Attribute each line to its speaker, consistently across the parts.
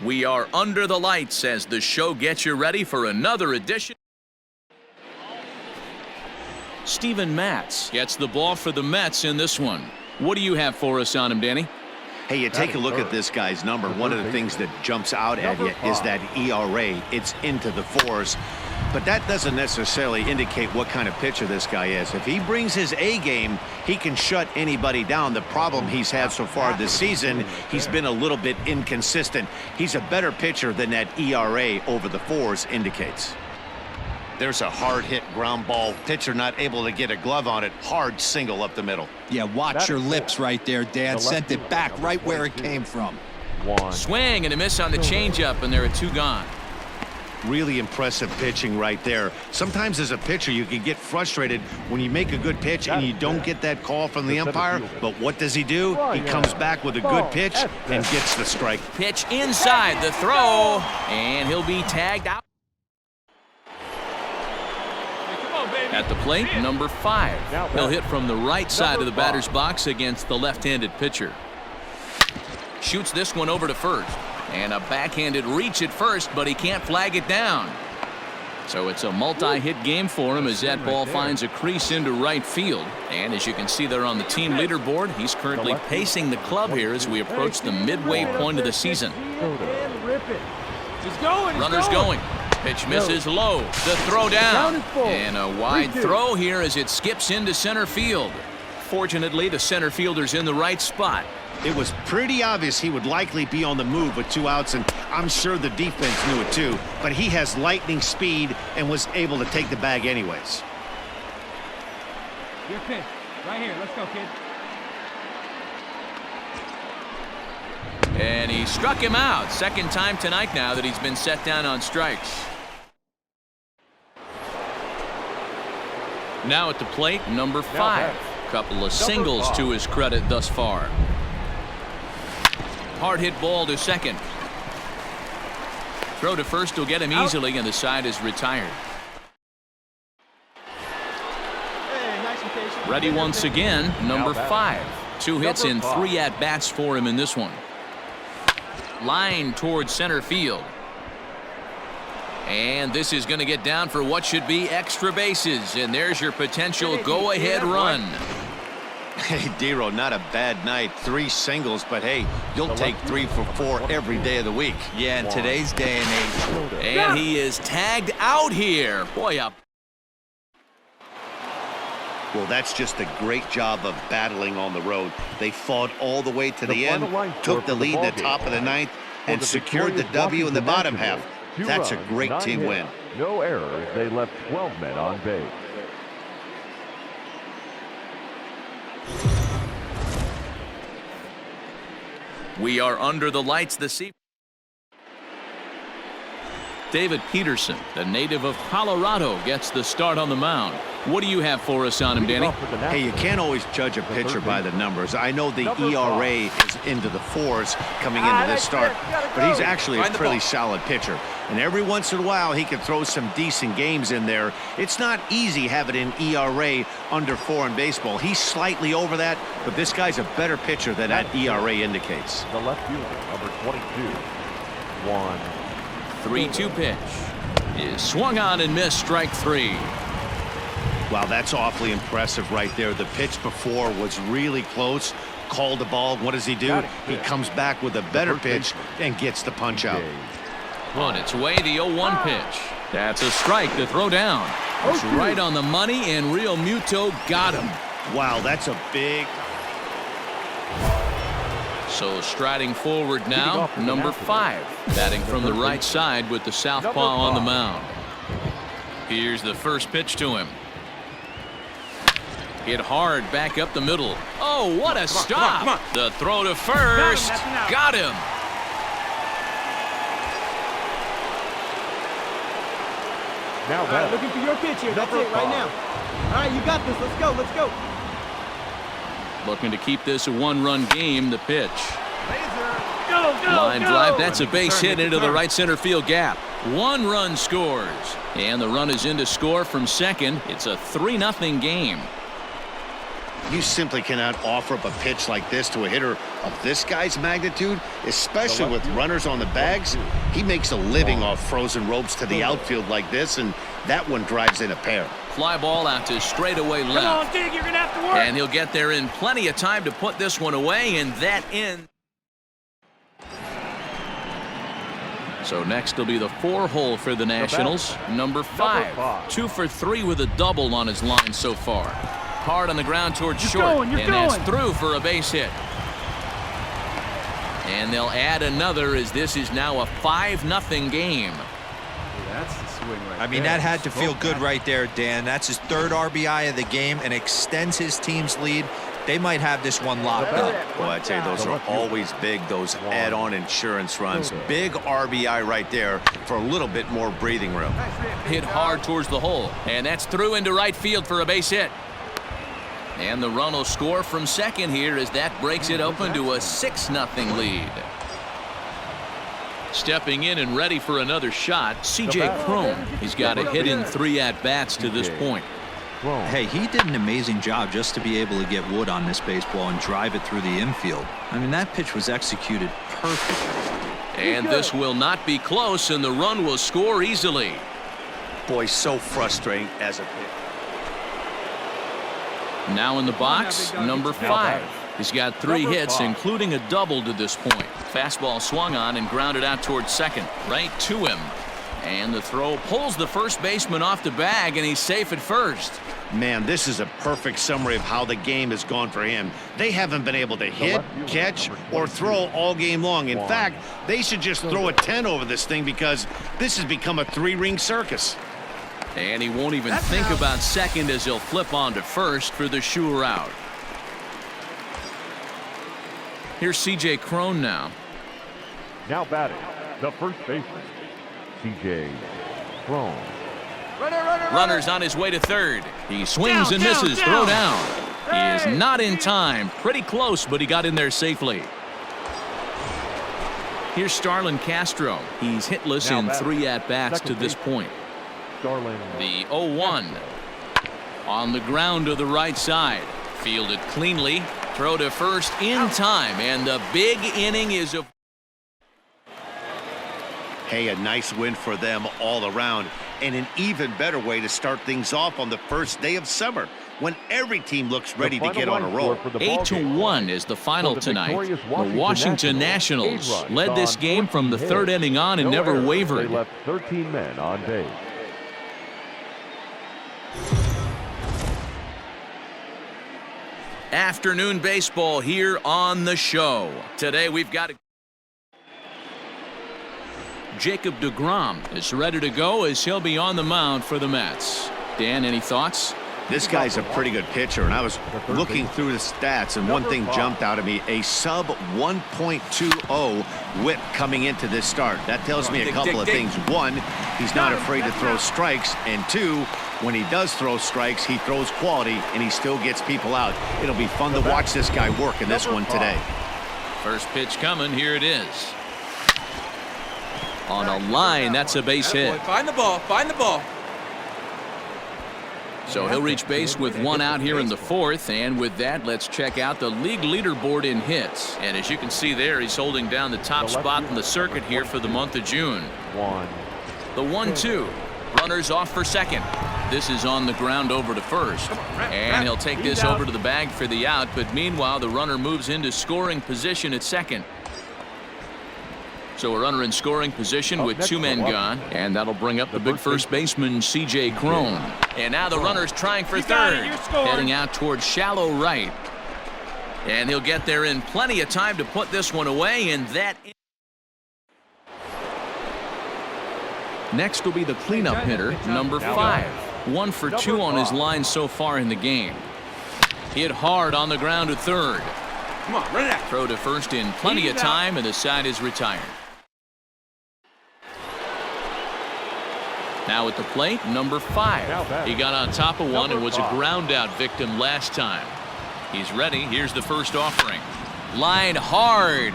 Speaker 1: We are under the lights as the show gets you ready for another edition. Steven Matz gets the ball for the Mets in this one. What do you have for us on him, Danny?
Speaker 2: Hey, you take a look at this guy's number. One of the things that jumps out at you is that ERA. It's into the fours. But that doesn't necessarily indicate what kind of pitcher this guy is. If he brings his A game, he can shut anybody down. The problem he's had so far this season, he's been a little bit inconsistent. He's a better pitcher than that ERA over the fours indicates. There's a hard hit ground ball. Pitcher not able to get a glove on it. Hard single up the middle.
Speaker 3: Yeah, watch your lips right there, Dad. Sent it back right where it came from.
Speaker 1: Swing and a miss on the changeup, and there are two gone.
Speaker 2: Really impressive pitching right there. Sometimes as a pitcher you can get frustrated when you make a good pitch and you don't get that call from the umpire. But what does he do? He comes back with a good pitch and gets the strike.
Speaker 1: Pitch inside the throw, and he'll be tagged out. At the plate, number 5. He'll hit from the right side of the batter's box against the left-handed pitcher. Shoots this one over to first. And a backhanded reach at first, but he can't flag it down. So it's a multi-hit game for him as that ball finds a crease into right field. And as you can see there on the team leaderboard, he's currently pacing the club here as we approach the midway point of the season. Runners going. Pitch misses low. The throw down. And a wide throw here as it skips into center field. Fortunately, the center fielder's in the right spot.
Speaker 2: It was pretty obvious he would likely be on the move with 2 outs, and I'm sure the defense knew it too. But he has lightning speed and was able to take the bag anyways.
Speaker 4: Your pitch. Right here. Let's go, kid.
Speaker 1: And he struck him out. Second time tonight now that he's been set down on strikes. Now at the plate, number 5. Couple of singles to his credit thus far. Hard hit ball to second. Throw to first will get him easily, and the side is retired. Ready once again, number 5. 2 hits in 3 at-bats for him in this one. Line towards center field. And this is going to get down for what should be extra bases. And there's your potential go-ahead run.
Speaker 2: Hey, Dero, not a bad night. 3 singles, but hey, you'll take 3 for 4 every day of the week.
Speaker 3: Yeah, in today's day and age.
Speaker 1: And he is tagged out here. Boy, up.
Speaker 2: Well, that's just a great job of battling on the road. They fought all the way to the end, took the lead in the top of the 9th, and secured the W in the bottom half. That's a great team win.
Speaker 5: No errors. They left 12 men on base.
Speaker 1: We are under the lights this evening. David Peterson, the native of Colorado, gets the start on the mound. What do you have for us on him, Danny?
Speaker 2: Hey, you can't always judge a pitcher by the numbers. I know the ERA is into the 4s coming into this start, but he's actually a pretty solid pitcher. And every once in a while, he can throw some decent games in there. It's not easy having an ERA under 4 in baseball. He's slightly over that, but this guy's a better pitcher than that ERA indicates.
Speaker 5: The left fielder, number 22. 1.
Speaker 1: 3-2 pitch is swung on and missed. Strike 3.
Speaker 2: Wow, that's awfully impressive right there. The pitch before was really close. Called the ball. What does he do? He comes back with a better pitch and gets the punch out.
Speaker 1: On its way, the 0-1 pitch. That's a strike to throw down. It's right on the money, and Real Muto got him.
Speaker 2: Wow, that's a big...
Speaker 1: So striding forward now, number 5. Batting from the right side with the southpaw on the mound. Here's the first pitch to him. Hit hard back up the middle. Oh, what a stop. The throw to first. Got him.
Speaker 4: All right, looking for your pitch here. That's it right now. All right, you got this. Let's go. Let's go.
Speaker 1: Looking to keep this a 1-run game. The pitch.
Speaker 4: Go,
Speaker 1: Line drive. That's a base hit into the right center field gap. 1 run scores. And the run is in to score from second. It's a 3-0 game.
Speaker 2: You simply cannot offer up a pitch like this to a hitter of this guy's magnitude, especially with runners on the bags. He makes a living off frozen ropes to the outfield like this, and that one drives in a pair.
Speaker 1: Fly ball out to straightaway left.
Speaker 4: Come on, Dig, you're going to have to work.
Speaker 1: And he'll get there in plenty of time to put this one away, and that ends. So next will be the 4-hole for the Nationals. Number 5. 2 for 3 with a double on his line so far. Hard on the ground towards short. And that's through for a base hit. And they'll add another as this is now a 5-0 game.
Speaker 4: That's the swing right
Speaker 3: I mean,
Speaker 4: there.
Speaker 3: that had to feel good right there, Dan. That's his 3rd RBI of the game and extends his team's lead. They might have this one locked up.
Speaker 2: Well, I'd say those are always big, those add-on insurance runs. Big RBI right there for a little bit more breathing room.
Speaker 1: Hit hard towards the hole. And that's through into right field for a base hit. And the run will score from second here as that breaks it open to a 6-0 lead. Stepping in and ready for another shot, CJ Cron. He's got a hit in 3 at-bats to this point.
Speaker 3: Hey, he did an amazing job just to be able to get wood on this baseball and drive it through the infield. I mean, that pitch was executed perfectly.
Speaker 1: And this will not be close, and the run will score easily.
Speaker 2: Boy, so frustrating as a pitcher.
Speaker 1: Now in the box, number 5. He's got 3 hits, including a double to this point. Fastball swung on and grounded out towards second, right to him. And the throw pulls the first baseman off the bag, and he's safe at first.
Speaker 2: Man, this is a perfect summary of how the game has gone for him. They haven't been able to hit, catch, or throw all game long. In fact, they should just throw a 10 over this thing because this has become a 3-ring circus.
Speaker 1: And he won't even think about second as he'll flip on to first for the sure out. Here's CJ Cron now.
Speaker 5: Now batting, the first baseman, CJ Cron.
Speaker 1: Runner's on his way to third. He swings and misses. Throw down. He is not in time. Pretty close, but he got in there safely. Here's Starlin Castro. He's hitless in 3 at-bats to this point. The 0-1 on the ground to the right side. Fielded cleanly. Throw to first in time, and the big inning is a.
Speaker 2: Hey, a nice win for them all around, and an even better way to start things off on the first day of summer when every team looks ready to get on a roll.
Speaker 1: 8-1 is the final tonight. The Washington Nationals led this game from the 3rd inning on and never wavered.
Speaker 5: They left 13 men on base.
Speaker 1: Afternoon baseball here on the show. Today we've got Jacob deGrom is ready to go as he'll be on the mound for the Mets. Dan, any thoughts?
Speaker 2: This guy's a pretty good pitcher, and I was looking through the stats, and one thing jumped out at me, a sub 1.20 whip coming into this start. That tells me a couple of things. 1, he's not afraid to throw strikes, and 2, when he does throw strikes, he throws quality, and he still gets people out. It'll be fun to watch this guy work in this one today.
Speaker 1: First pitch coming. Here it is. On a line, that's a base hit.
Speaker 6: Find the ball. Find the ball.
Speaker 1: So he'll reach base with 1 out here in the 4th, and with that, let's check out the league leaderboard in hits. And as you can see there, he's holding down the top spot in the circuit here for the month of June. The 1-2. Runners off for second. This is on the ground over to first. And he'll take this over to the bag for the out, but meanwhile, the runner moves into scoring position at second. So a runner in scoring position with 2 men gone, and that'll bring up the big first baseman, CJ Cron. And now the runner's trying for third, heading out towards shallow right. And he'll get there in plenty of time to put this one away, and that. Next will be the cleanup hitter, number 5. 1 for 2 on his line so far in the game. Hit hard on the ground to third.
Speaker 6: Come on, run it out.
Speaker 1: Throw to first in plenty of time, and the side is retired. Now at the plate, number 5. He got on top of one and was a ground out victim last time. He's ready. Here's the first offering. Line hard.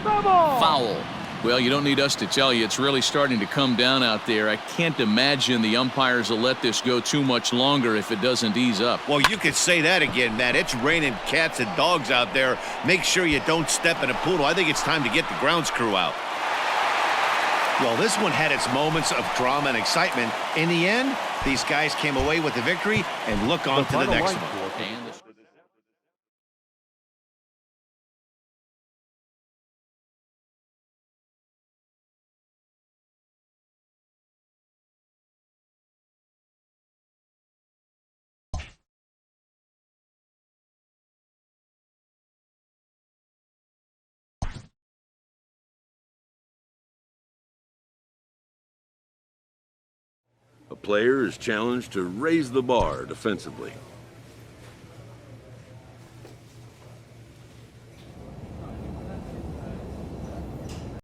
Speaker 1: Foul. Well, you don't need us to tell you, it's really starting to come down out there. I can't imagine the umpires will let this go too much longer if it doesn't ease up.
Speaker 2: Well, you could say that again, Matt. It's raining cats and dogs out there. Make sure you don't step in a poodle. I think it's time to get the grounds crew out. Well, this one had its moments of drama and excitement. In the end, these guys came away with the victory, and look on to the next one.
Speaker 7: A player is challenged to raise the bar defensively.